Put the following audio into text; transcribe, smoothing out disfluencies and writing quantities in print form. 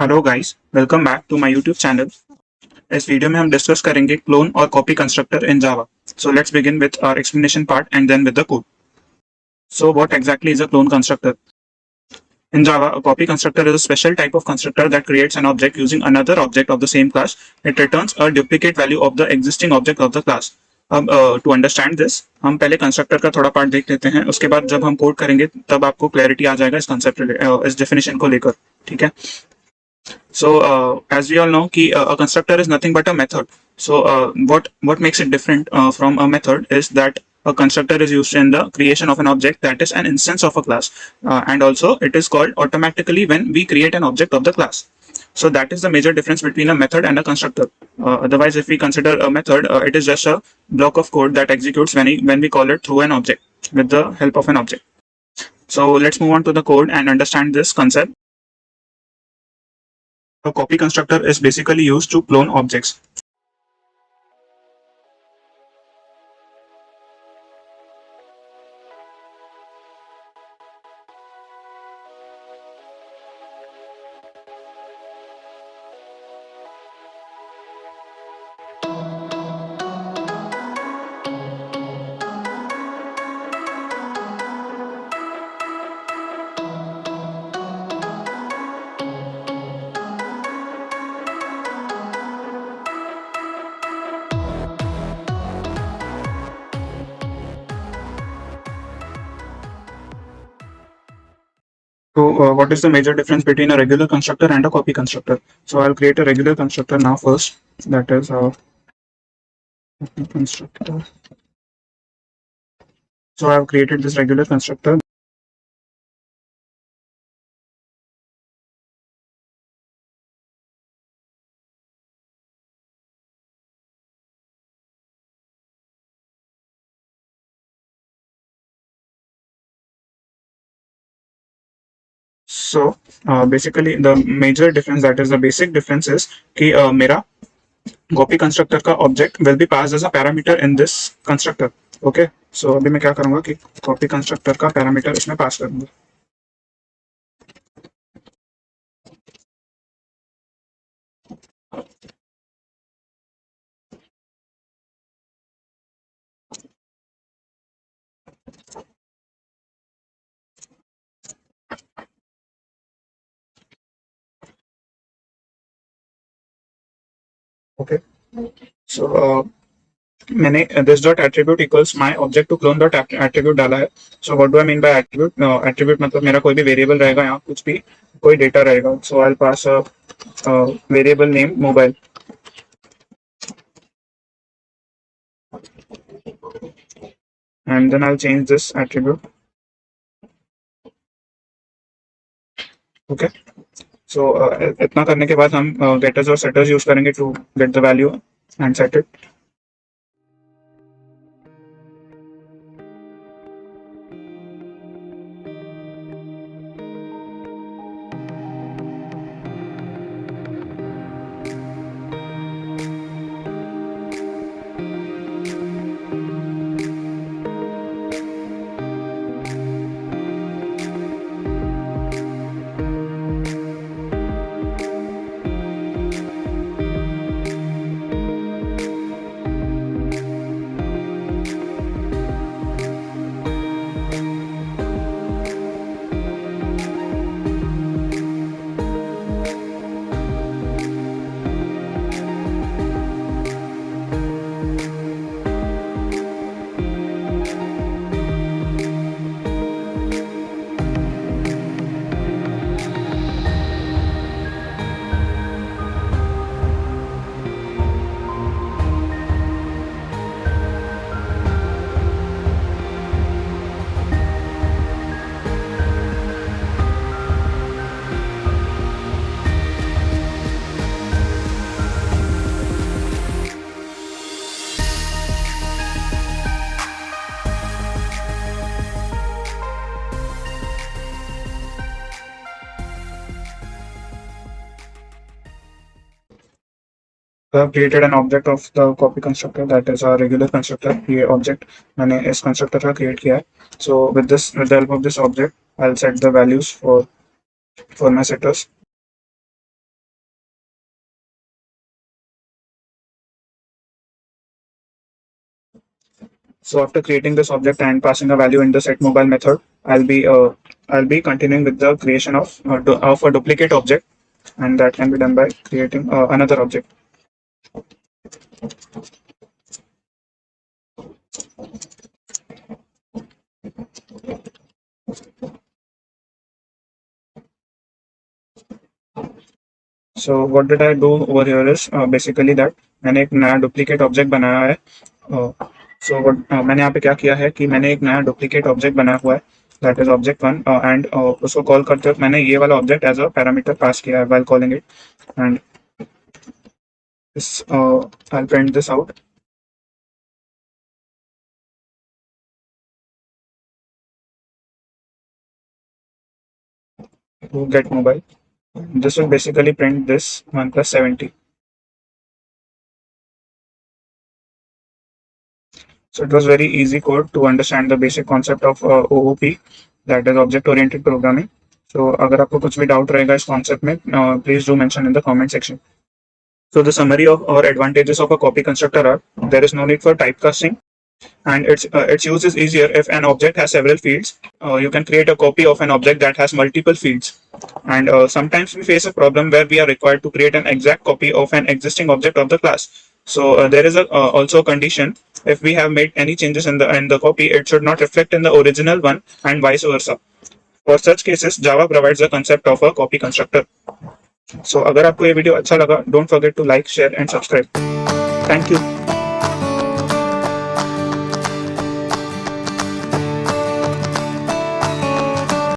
Hello guys, welcome back to my YouTube channel. इस video में हम डिस्कस करेंगे क्लोन और copy constructor in Java. So let's begin with our explanation part and then with the code. So what exactly is a clone constructor? In Java, a copy constructor is a special type of constructor that creates an object using another object of the same class. It returns a duplicate value of the existing object of the class. अब to understand this हम पहले constructor का थोड़ा part देख लेते हैं, उसके बाद जब हम कोड करेंगे तब आपको क्लैरिटी आ जाएगा इस कंसेप्ट इस डेफिनेशन को लेकर। ठीक है। So, as we all know, a constructor is nothing but a method. So, what makes it different from a method is that a constructor is used in the creation of an object that is an instance of a class, and also it is called automatically when we create an object of the class. So that is the major difference between a method and a constructor. Otherwise, if we consider a method, it is just a block of code that executes when we call it through an object with the help of an object. So let's move on to the code and understand this concept. A copy constructor is basically used to clone objects. So, what is the major difference between a regular constructor and a copy constructor? So, I'll create a regular constructor now first. That is a copy constructor. So, I've created this regular constructor. So, basically, the major difference, that is the basic difference, is कि मेरा copy constructor का object will be passed as a parameter in this constructor. Okay. So, अभी मैं क्या करूँगा कि copy constructor का parameter इसमें pass करूँगा. Okay. So, मैंने this dot attribute equals my object to clone dot attribute डाला है. So what do I mean by attribute? Attribute मतलब मेरा कोई भी variable रहेगा, यहाँ कुछ भी कोई data रहेगा. So I'll pass a variable name mobile. And then I'll change this attribute. Okay. So इतना करने के बाद हम getters और setters use करेंगे to get the value and set it. I have created an object of the copy constructor, that is a regular constructor. ये object मैंने इस constructor का create किया है. So with the help of this object, I'll set the values for my setters. So after creating this object and passing a value in the set mobile method, I'll be continuing with the creation of a duplicate object, and that can be done by creating another object. So what did I do over here is basically that मैंने एक नया duplicate object बनाया है. मैंने यहाँ पे क्या किया है कि मैंने एक नया डुप्लीकेट ऑब्जेक्ट बनाया हुआ है, that is object one, and उसको कॉल करते वक्त मैंने ये वाला object as a parameter pass किया है while calling it, and this I'll print this out. To get mobile, this will basically print this 1 plus 70. So it was very easy code to understand the basic concept of OOP, that is object oriented programming. So अगर आपको कुछ भी doubt रहेगा इस concept में, please do mention in the comment section. So the summary of or advantages of a copy constructor are: there is no need for typecasting, and its use is easier if an object has several fields. You can create a copy of an object that has multiple fields, and sometimes we face a problem where we are required to create an exact copy of an existing object of the class. So there is also a condition: if we have made any changes in the copy, it should not reflect in the original one, and vice versa. For such cases, Java provides the concept of a copy constructor. So अगर आपको ये video अच्छा लगा, don't forget to like, share and subscribe. Thank you.